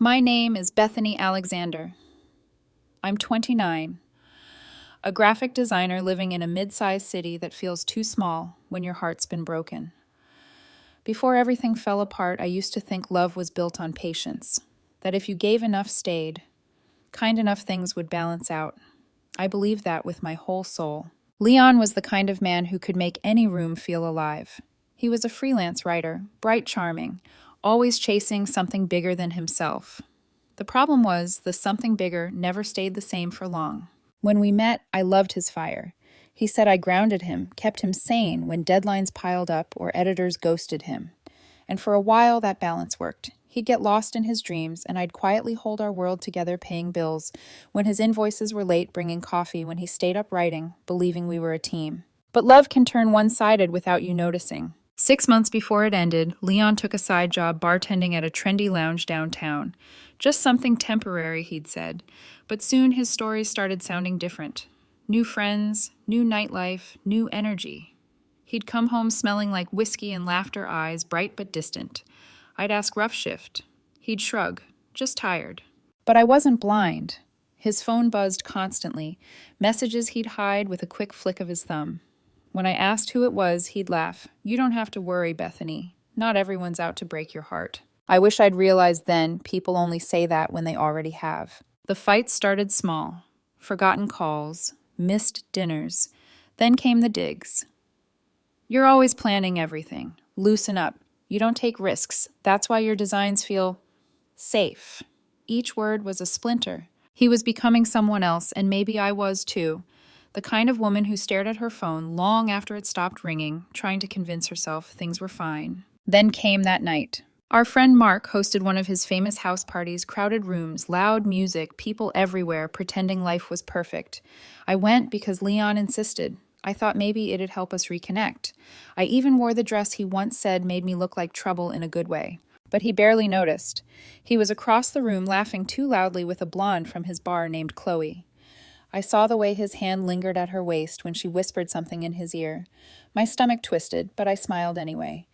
My name is Bethany Alexander. I'm 29, a graphic designer living in a mid-sized city that feels too small when your heart's been broken. Before everything fell apart, I used to think love was built on patience, that if you gave enough, stayed, kind enough things would balance out. I believed that with my whole soul. Leon was the kind of man who could make any room feel alive. He was a freelance writer, bright charming, always chasing something bigger than himself. The problem was, the something bigger never stayed the same for long. When we met, I loved his fire. He said I grounded him, kept him sane when deadlines piled up or editors ghosted him. And for a while, that balance worked. He'd get lost in his dreams, and I'd quietly hold our world together paying bills, when his invoices were late bringing coffee, when he stayed up writing, believing we were a team. But love can turn one-sided without you noticing. 6 months before it ended, Leon took a side job bartending at a trendy lounge downtown. Just something temporary, he'd said. But soon his stories started sounding different. New friends, new nightlife, new energy. He'd come home smelling like whiskey and laughter eyes, bright but distant. I'd ask rough shift. He'd shrug, just tired. But I wasn't blind. His phone buzzed constantly, messages he'd hide with a quick flick of his thumb. When I asked who it was, he'd laugh. "You don't have to worry, Bethany. Not everyone's out to break your heart." I wish I'd realized then people only say that when they already have. The fights started small. Forgotten calls, missed dinners. Then came the digs. "You're always planning everything. Loosen up. You don't take risks. That's why your designs feel safe." Each word was a splinter. He was becoming someone else, and maybe I was too. The kind of woman who stared at her phone long after it stopped ringing, trying to convince herself things were fine. Then came that night. Our friend Mark hosted one of his famous house parties, crowded rooms, loud music, people everywhere, pretending life was perfect. I went because Leon insisted. I thought maybe it'd help us reconnect. I even wore the dress he once said made me look like trouble in a good way. But he barely noticed. He was across the room laughing too loudly with a blonde from his bar named Chloe. I saw the way his hand lingered at her waist when she whispered something in his ear. My stomach twisted, but I smiled anyway.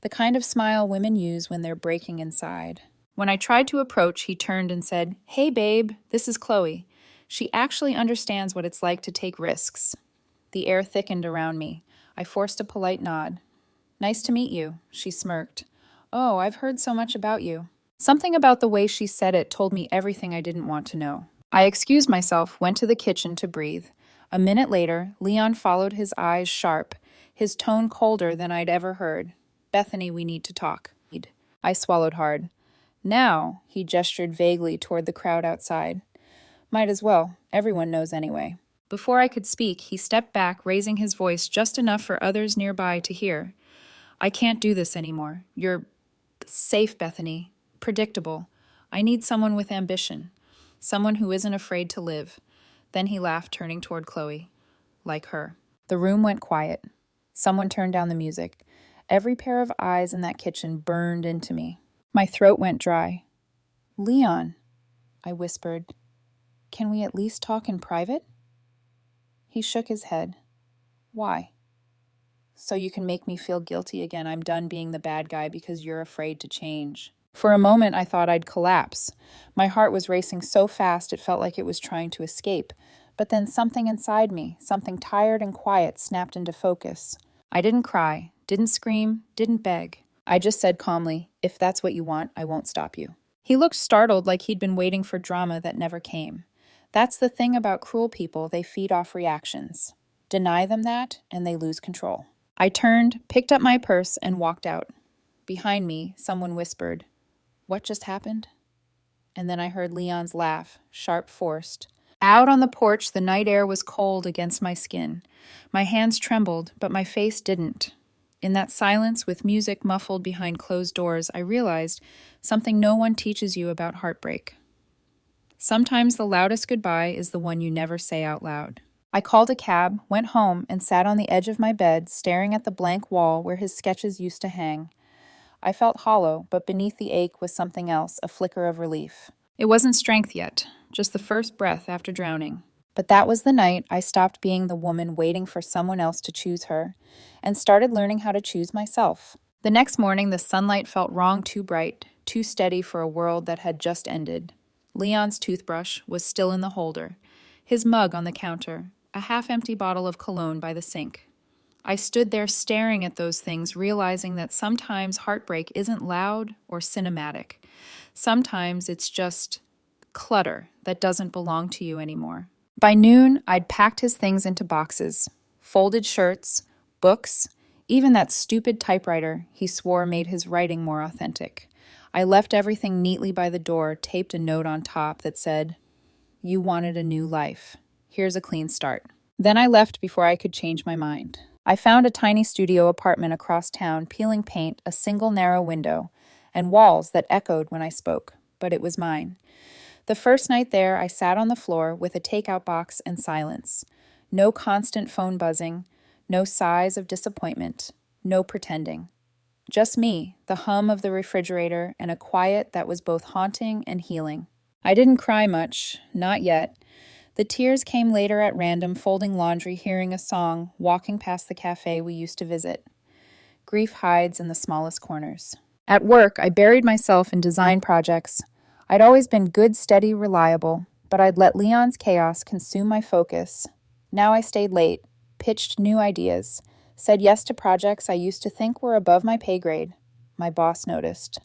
The kind of smile women use when they're breaking inside. When I tried to approach, he turned and said, "Hey babe, this is Chloe. She actually understands what it's like to take risks." The air thickened around me. I forced a polite nod. "Nice to meet you," she smirked. "Oh, I've heard so much about you." Something about the way she said it told me everything I didn't want to know. I excused myself, went to the kitchen to breathe. A minute later, Leon followed, his eyes sharp, his tone colder than I'd ever heard. "Bethany, we need to talk." I swallowed hard. "Now," he gestured vaguely toward the crowd outside. "Might as well. Everyone knows anyway." Before I could speak, he stepped back, raising his voice just enough for others nearby to hear. "I can't do this anymore. You're safe, Bethany. Predictable. I need someone with ambition. Someone who isn't afraid to live." Then he laughed, turning toward Chloe. "Like her." The room went quiet. Someone turned down the music. Every pair of eyes in that kitchen burned into me. My throat went dry. "Leon," I whispered, "can we at least talk in private?" He shook his head. "Why?" "So you can make me feel guilty again. I'm done being the bad guy because you're afraid to change." For a moment, I thought I'd collapse. My heart was racing so fast it felt like it was trying to escape. But then something inside me, something tired and quiet, snapped into focus. I didn't cry, didn't scream, didn't beg. I just said calmly, "If that's what you want, I won't stop you." He looked startled, like he'd been waiting for drama that never came. That's the thing about cruel people, they feed off reactions. Deny them that, and they lose control. I turned, picked up my purse, and walked out. Behind me, someone whispered, "What just happened?" And then I heard Leon's laugh, sharp, forced. Out on the porch, the night air was cold against my skin. My hands trembled, but my face didn't. In that silence, with music muffled behind closed doors, I realized something no one teaches you about heartbreak. Sometimes the loudest goodbye is the one you never say out loud. I called a cab, went home, and sat on the edge of my bed, staring at the blank wall where his sketches used to hang. I felt hollow, but beneath the ache was something else, a flicker of relief. It wasn't strength yet, just the first breath after drowning. But that was the night I stopped being the woman waiting for someone else to choose her, and started learning how to choose myself. The next morning, the sunlight felt wrong, too bright, too steady for a world that had just ended. Leon's toothbrush was still in the holder, his mug on the counter, a half-empty bottle of cologne by the sink. I stood there staring at those things, realizing that sometimes heartbreak isn't loud or cinematic. Sometimes it's just clutter that doesn't belong to you anymore. By noon, I'd packed his things into boxes, folded shirts, books, even that stupid typewriter he swore made his writing more authentic. I left everything neatly by the door, taped a note on top that said, "You wanted a new life. Here's a clean start." Then I left before I could change my mind. I found a tiny studio apartment across town, peeling paint, a single narrow window, and walls that echoed when I spoke, but it was mine. The first night there, I sat on the floor with a takeout box and silence. No constant phone buzzing, no sighs of disappointment, no pretending. Just me, the hum of the refrigerator, and a quiet that was both haunting and healing. I didn't cry much, not yet. The tears came later at random, folding laundry, hearing a song, walking past the cafe we used to visit. Grief hides in the smallest corners. At work, I buried myself in design projects. I'd always been good, steady, reliable, but I'd let Leon's chaos consume my focus. Now I stayed late, pitched new ideas, said yes to projects I used to think were above my pay grade. My boss noticed.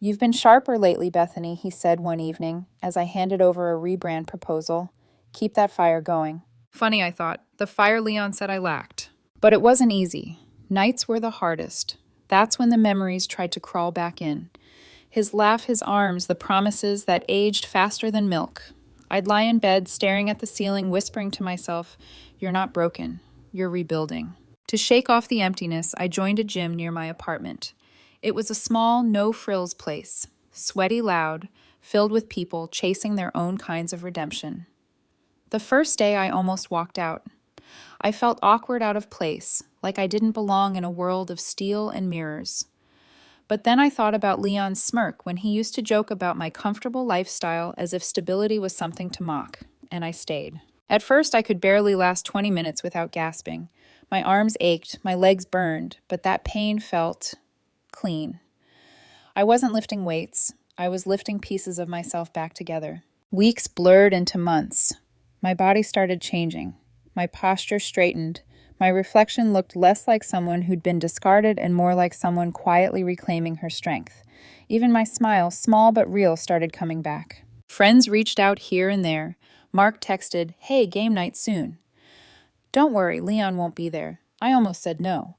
"You've been sharper lately, Bethany," he said one evening as I handed over a rebrand proposal. "Keep that fire going." Funny, I thought. The fire Leon said I lacked. But it wasn't easy. Nights were the hardest. That's when the memories tried to crawl back in. His laugh, his arms, the promises that aged faster than milk. I'd lie in bed, staring at the ceiling, whispering to myself, "You're not broken. You're rebuilding." To shake off the emptiness, I joined a gym near my apartment. It was a small, no-frills place, sweaty loud, filled with people chasing their own kinds of redemption. The first day, I almost walked out. I felt awkward, out of place, like I didn't belong in a world of steel and mirrors. But then I thought about Leon's smirk when he used to joke about my comfortable lifestyle as if stability was something to mock, and I stayed. At first, I could barely last 20 minutes without gasping. My arms ached, my legs burned, but that pain felt clean. I wasn't lifting weights. I was lifting pieces of myself back together. Weeks blurred into months. My body started changing. My posture straightened. My reflection looked less like someone who'd been discarded and more like someone quietly reclaiming her strength. Even my smile, small but real, started coming back. Friends reached out here and there. Mark texted, "Hey, game night soon." "Don't worry, Leon won't be there." I almost said no.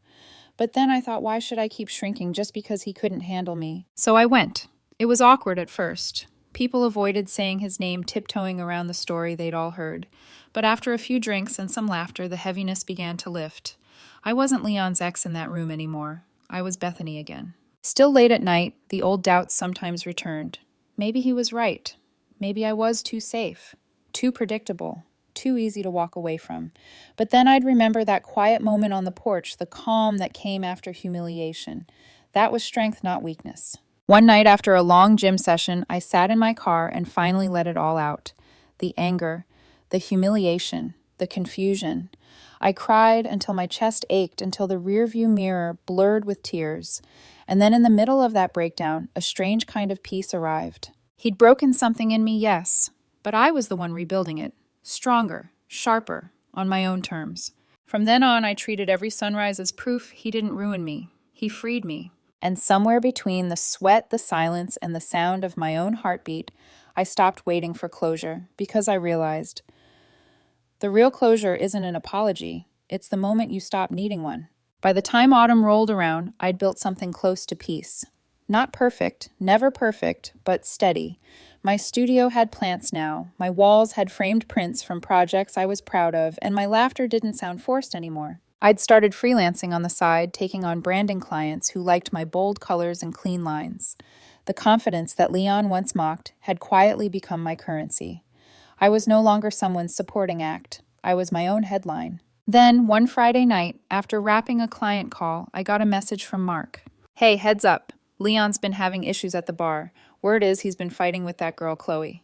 But then I thought, why should I keep shrinking just because he couldn't handle me? So I went. It was awkward at first. People avoided saying his name, tiptoeing around the story they'd all heard. But after a few drinks and some laughter, the heaviness began to lift. I wasn't Leon's ex in that room anymore. I was Bethany again. Still late at night, the old doubts sometimes returned. Maybe he was right. Maybe I was too safe, too predictable, too easy to walk away from. But then I'd remember that quiet moment on the porch, the calm that came after humiliation. That was strength, not weakness. One night after a long gym session, I sat in my car and finally let it all out. The anger, the humiliation, the confusion. I cried until my chest ached, until the rearview mirror blurred with tears. And then in the middle of that breakdown, a strange kind of peace arrived. He'd broken something in me, yes, but I was the one rebuilding it. Stronger, sharper, on my own terms. From then on, I treated every sunrise as proof he didn't ruin me. He freed me. And somewhere between the sweat, the silence, and the sound of my own heartbeat, I stopped waiting for closure because I realized the real closure isn't an apology. It's the moment you stop needing one. By the time autumn rolled around, I'd built something close to peace. Not perfect, never perfect, but steady. My studio had plants now, my walls had framed prints from projects I was proud of, and my laughter didn't sound forced anymore. I'd started freelancing on the side, taking on branding clients who liked my bold colors and clean lines. The confidence that Leon once mocked had quietly become my currency. I was no longer someone's supporting act. I was my own headline. Then, one Friday night, after wrapping a client call, I got a message from Mark. "Hey, heads up. Leon's been having issues at the bar. Word is he's been fighting with that girl, Chloe."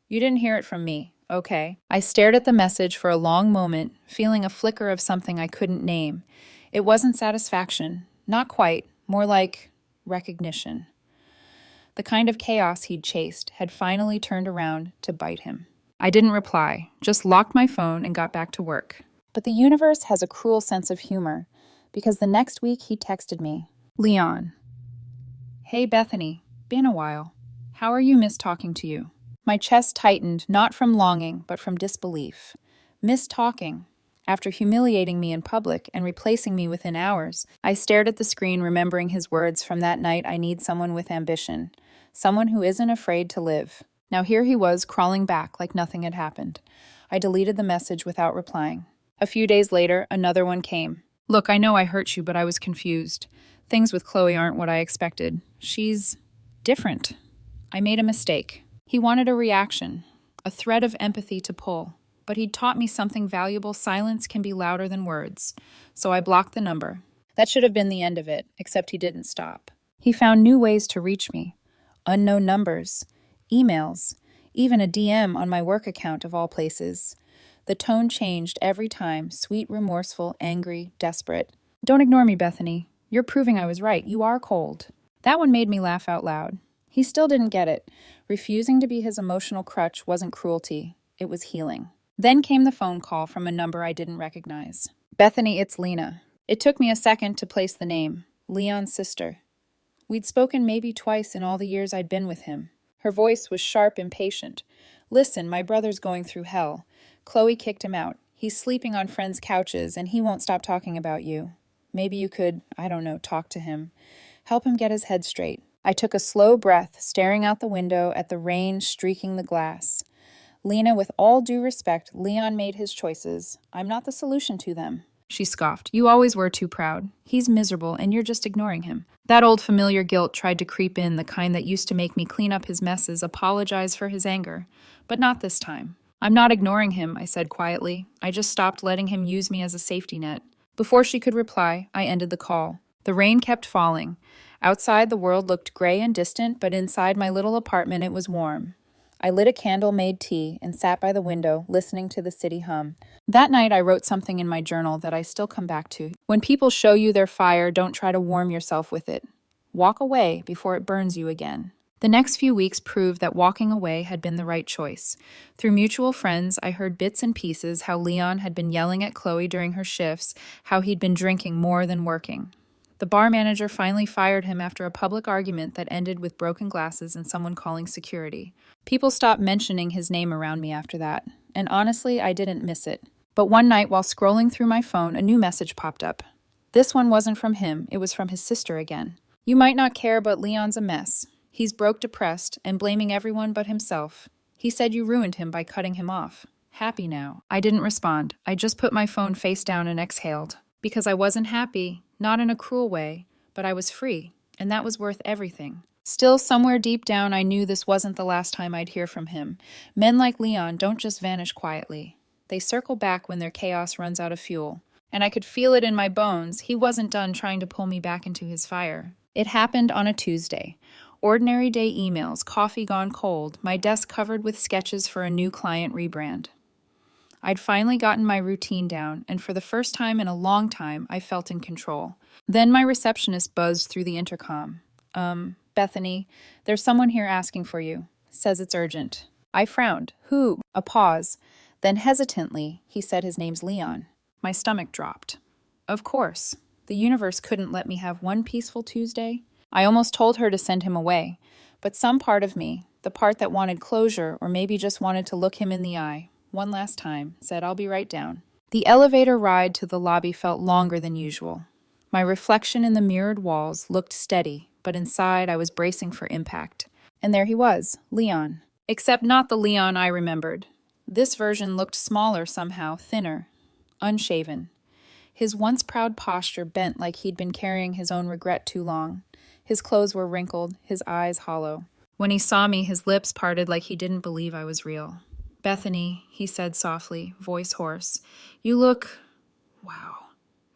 "You didn't hear it from me. Okay." I stared at the message for a long moment, feeling a flicker of something I couldn't name. It wasn't satisfaction. Not quite. More like recognition. The kind of chaos he'd chased had finally turned around to bite him. I didn't reply, just locked my phone and got back to work. But the universe has a cruel sense of humor, because the next week he texted me, Leon. Hey, Bethany. Been a while. How are you? Miss talking to you. My chest tightened, not from longing, but from disbelief. Miss talking. After humiliating me in public and replacing me within hours, I stared at the screen, remembering his words from that night. I need someone with ambition. Someone who isn't afraid to live. Now here he was, crawling back like nothing had happened. I deleted the message without replying. A few days later, another one came. Look, I know I hurt you, but I was confused. Things with Chloe aren't what I expected. She's different. I made a mistake. He wanted a reaction, a thread of empathy to pull. But he'd taught me something valuable. Silence can be louder than words. So I blocked the number. That should have been the end of it, except he didn't stop. He found new ways to reach me. Unknown numbers, emails, even a DM on my work account of all places. The tone changed every time, sweet, remorseful, angry, desperate. Don't ignore me, Bethany. You're proving I was right. You are cold. That one made me laugh out loud. He still didn't get it. Refusing to be his emotional crutch wasn't cruelty. It was healing. Then came the phone call from a number I didn't recognize. Bethany, it's Lena. It took me a second to place the name. Leon's sister. We'd spoken maybe twice in all the years I'd been with him. Her voice was sharp, impatient. Listen, my brother's going through hell. Chloe kicked him out. He's sleeping on friends' couches, and he won't stop talking about you. Maybe you could, I don't know, talk to him. Help him get his head straight. I took a slow breath, staring out the window at the rain streaking the glass. Lena, with all due respect, Leon made his choices. I'm not the solution to them. She scoffed. You always were too proud. He's miserable, and you're just ignoring him. That old familiar guilt tried to creep in, the kind that used to make me clean up his messes, apologize for his anger. But not this time. I'm not ignoring him, I said quietly. I just stopped letting him use me as a safety net. Before she could reply, I ended the call. The rain kept falling. Outside, the world looked gray and distant, but inside my little apartment, it was warm. I lit a candle, made tea, and sat by the window, listening to the city hum. That night, I wrote something in my journal that I still come back to. When people show you their fire, don't try to warm yourself with it. Walk away before it burns you again. The next few weeks proved that walking away had been the right choice. Through mutual friends, I heard bits and pieces how Leon had been yelling at Chloe during her shifts, how he'd been drinking more than working. The bar manager finally fired him after a public argument that ended with broken glasses and someone calling security. People stopped mentioning his name around me after that, and honestly, I didn't miss it. But one night, while scrolling through my phone, a new message popped up. This one wasn't from him, it was from his sister again. You might not care, but Leon's a mess. He's broke, depressed, and blaming everyone but himself. He said you ruined him by cutting him off. Happy now. I didn't respond. I just put my phone face down and exhaled. Because I wasn't happy, not in a cruel way, but I was free, and that was worth everything. Still, somewhere deep down, I knew this wasn't the last time I'd hear from him. Men like Leon don't just vanish quietly. They circle back when their chaos runs out of fuel. And I could feel it in my bones. He wasn't done trying to pull me back into his fire. It happened on a Tuesday. Ordinary day emails, coffee gone cold, my desk covered with sketches for a new client rebrand. I'd finally gotten my routine down, and for the first time in a long time, I felt in control. Then my receptionist buzzed through the intercom. Bethany, there's someone here asking for you. Says it's urgent. I frowned. Who? A pause. Then hesitantly, he said his name's Leon. My stomach dropped. Of course. The universe couldn't let me have one peaceful Tuesday. I almost told her to send him away. But some part of me, the part that wanted closure or maybe just wanted to look him in the eye, one last time, said I'll be right down. The elevator ride to the lobby felt longer than usual. My reflection in the mirrored walls looked steady, but inside I was bracing for impact. And there he was, Leon. Except not the Leon I remembered. This version looked smaller somehow, thinner, unshaven. His once proud posture bent like he'd been carrying his own regret too long. His clothes were wrinkled, his eyes hollow. When he saw me, his lips parted like he didn't believe I was real. Bethany, he said softly, voice hoarse, you look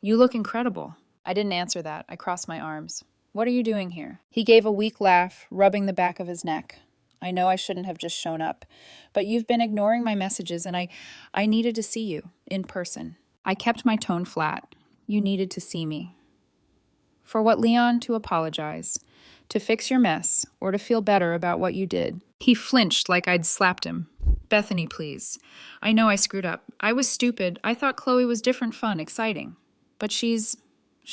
incredible. I didn't answer that. I crossed my arms. What are you doing here? He gave a weak laugh, rubbing the back of his neck. I know I shouldn't have just shown up, but you've been ignoring my messages and I needed to see you, in person. I kept my tone flat. You needed to see me. For what, Leon? To apologize. To fix your mess, or to feel better about what you did. He flinched like I'd slapped him. Bethany, please. I know I screwed up. I was stupid. I thought Chloe was different, fun, exciting. But she's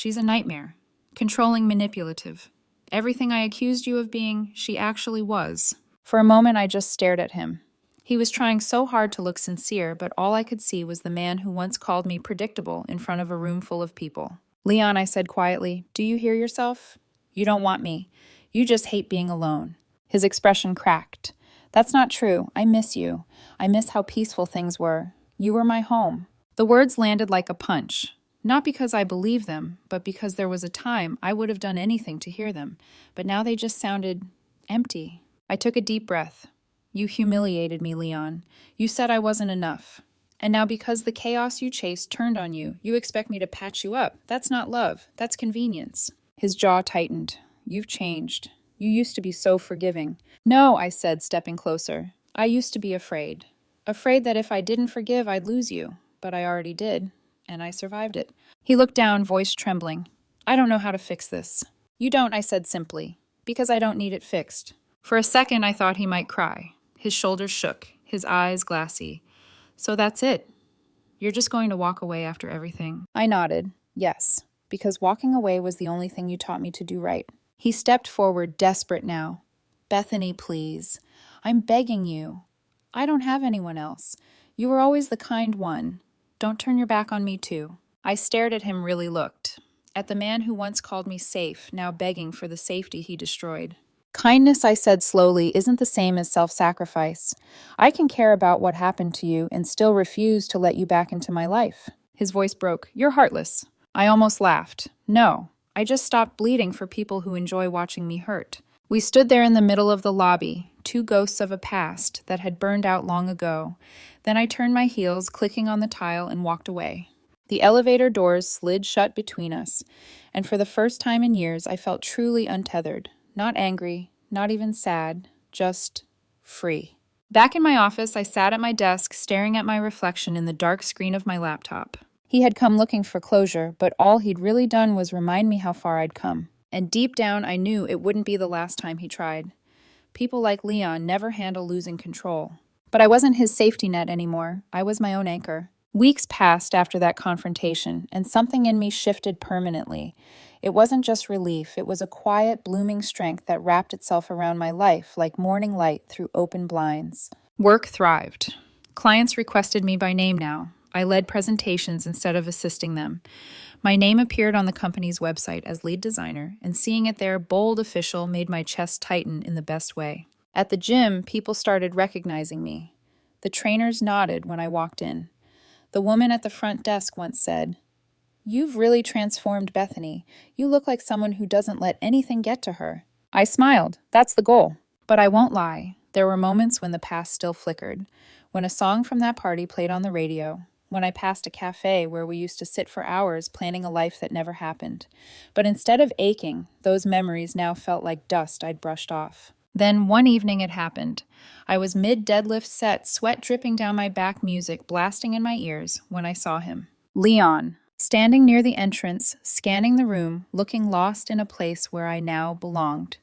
a nightmare. Controlling, manipulative. Everything I accused you of being, she actually was. For a moment, I just stared at him. He was trying so hard to look sincere, but all I could see was the man who once called me predictable in front of a room full of people. Leon, I said quietly, do you hear yourself? You don't want me. You just hate being alone. His expression cracked. That's not true. I miss you. I miss how peaceful things were. You were my home. The words landed like a punch. Not because I believed them, but because there was a time I would have done anything to hear them. But now they just sounded empty. I took a deep breath. You humiliated me, Leon. You said I wasn't enough. And now because the chaos you chased turned on you, you expect me to patch you up. That's not love. That's convenience. His jaw tightened. You've changed. You used to be so forgiving. No, I said, stepping closer. I used to be afraid. Afraid that if I didn't forgive, I'd lose you. But I already did, and I survived it. He looked down, voice trembling. I don't know how to fix this. You don't, I said simply, because I don't need it fixed. For a second, I thought he might cry. His shoulders shook, his eyes glassy. So that's it. You're just going to walk away after everything. I nodded. Yes, because walking away was the only thing you taught me to do right. He stepped forward, desperate now. Bethany, please. I'm begging you. I don't have anyone else. You were always the kind one. Don't turn your back on me, too. I stared at him, really looked. At the man who once called me safe, now begging for the safety he destroyed. Kindness, I said slowly, isn't the same as self-sacrifice. I can care about what happened to you and still refuse to let you back into my life. His voice broke. You're heartless. I almost laughed. No. I just stopped bleeding for people who enjoy watching me hurt. We stood there in the middle of the lobby, two ghosts of a past that had burned out long ago. Then I turned my heels, clicking on the tile, and walked away. The elevator doors slid shut between us, and for the first time in years I felt truly untethered. Not angry, not even sad, just free. Back in my office, I sat at my desk, staring at my reflection in the dark screen of my laptop. He had come looking for closure, but all he'd really done was remind me how far I'd come. And deep down, I knew it wouldn't be the last time he tried. People like Leon never handle losing control. But I wasn't his safety net anymore. I was my own anchor. Weeks passed after that confrontation, and something in me shifted permanently. It wasn't just relief, it was a quiet, blooming strength that wrapped itself around my life like morning light through open blinds. Work thrived. Clients requested me by name now. I led presentations instead of assisting them. My name appeared on the company's website as lead designer, and seeing it there, bold official, made my chest tighten in the best way. At the gym, people started recognizing me. The trainers nodded when I walked in. The woman at the front desk once said, "You've really transformed Bethany. You look like someone who doesn't let anything get to her." I smiled. That's the goal. But I won't lie. There were moments when the past still flickered. When a song from that party played on the radio. When I passed a cafe where we used to sit for hours planning a life that never happened. But instead of aching, those memories now felt like dust I'd brushed off. Then one evening it happened. I was mid-deadlift set, sweat dripping down my back, music blasting in my ears, when I saw him. Leon, standing near the entrance, scanning the room, looking lost in a place where I now belonged.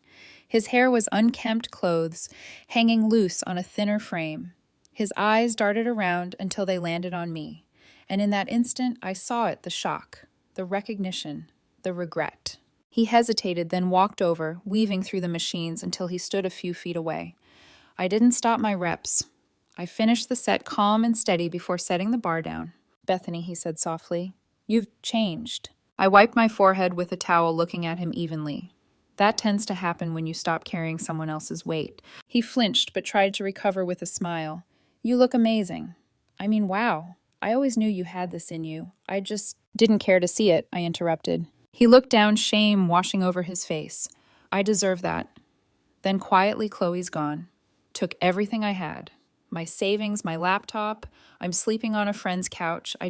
His hair was unkempt clothes, hanging loose on a thinner frame. His eyes darted around until they landed on me. And in that instant, I saw it, the shock, the recognition, the regret. He hesitated, then walked over, weaving through the machines until he stood a few feet away. I didn't stop my reps. I finished the set calm and steady before setting the bar down. "Bethany," he said softly, "you've changed." I wiped my forehead with a towel, looking at him evenly. That tends to happen when you stop carrying someone else's weight. He flinched, but tried to recover with a smile. "You look amazing." I mean, wow. I always knew you had this in you. I just didn't care to see it, I interrupted. He looked down, shame washing over his face. "I deserve that." Then quietly, Chloe's gone. Took everything I had. My savings, my laptop. I'm sleeping on a friend's couch. I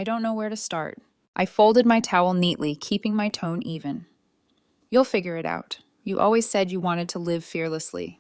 don't know where to start. I folded my towel neatly, keeping my tone even. "You'll figure it out. You always said you wanted to live fearlessly.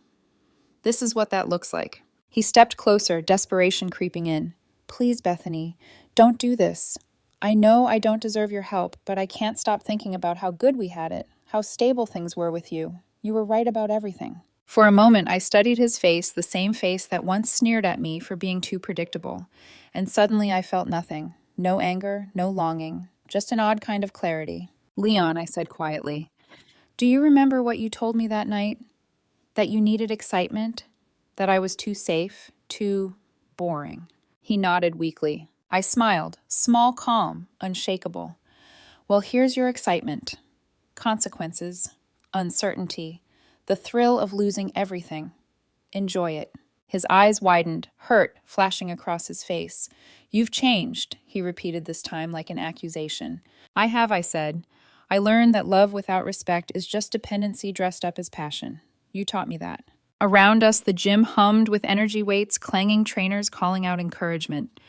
This is what that looks like." He stepped closer, desperation creeping in. "Please, Bethany, don't do this. I know I don't deserve your help, but I can't stop thinking about how good we had it, how stable things were with you. You were right about everything. For a moment, I studied his face, the same face that once sneered at me for being too predictable. And suddenly I felt nothing. No anger, no longing, just an odd kind of clarity. Leon, I said quietly, do you remember what you told me that night? That you needed excitement? That I was too safe, too boring? He nodded weakly. I smiled, small calm, unshakable. Well, here's your excitement. Consequences, uncertainty, the thrill of losing everything. Enjoy it. His eyes widened, hurt flashing across his face. You've changed, he repeated this time like an accusation. I have, I said. I learned that love without respect is just dependency dressed up as passion. You taught me that. Around us, the gym hummed with energy weights, clanging trainers calling out encouragement.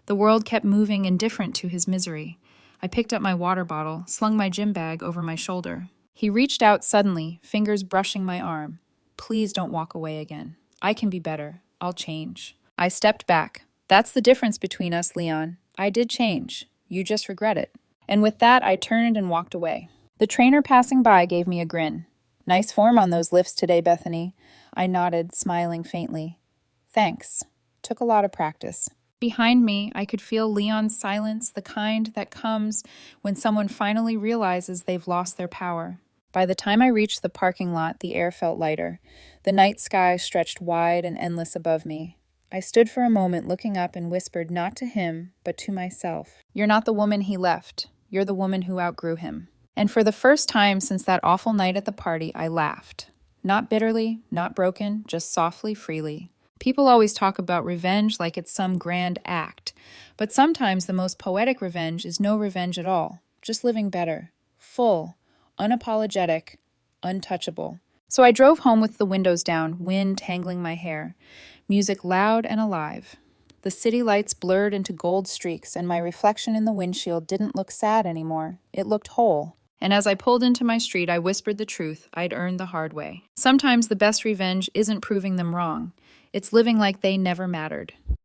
The world kept moving indifferent to his misery. I picked up my water bottle, slung my gym bag over my shoulder. He reached out suddenly, fingers brushing my arm. Please don't walk away again. I can be better. I'll change. I stepped back. That's the difference between us, Leon. I did change. You just regret it. And with that, I turned and walked away. The trainer passing by gave me a grin. Nice form on those lifts today, Bethany. I nodded, smiling faintly. Thanks. Took a lot of practice. Behind me, I could feel Leon's silence, the kind that comes when someone finally realizes they've lost their power. By the time I reached the parking lot, the air felt lighter. The night sky stretched wide and endless above me. I stood for a moment looking up and whispered not to him, but to myself. You're not the woman he left. You're the woman who outgrew him. And for the first time since that awful night at the party, I laughed. Not bitterly, not broken, just softly, freely. People always talk about revenge like it's some grand act, but sometimes the most poetic revenge is no revenge at all, just living better, full, unapologetic, untouchable. So I drove home with the windows down, wind tangling my hair, music loud and alive. The city lights blurred into gold streaks, and my reflection in the windshield didn't look sad anymore. It looked whole. And as I pulled into my street, I whispered the truth I'd earned the hard way. Sometimes the best revenge isn't proving them wrong. It's living like they never mattered.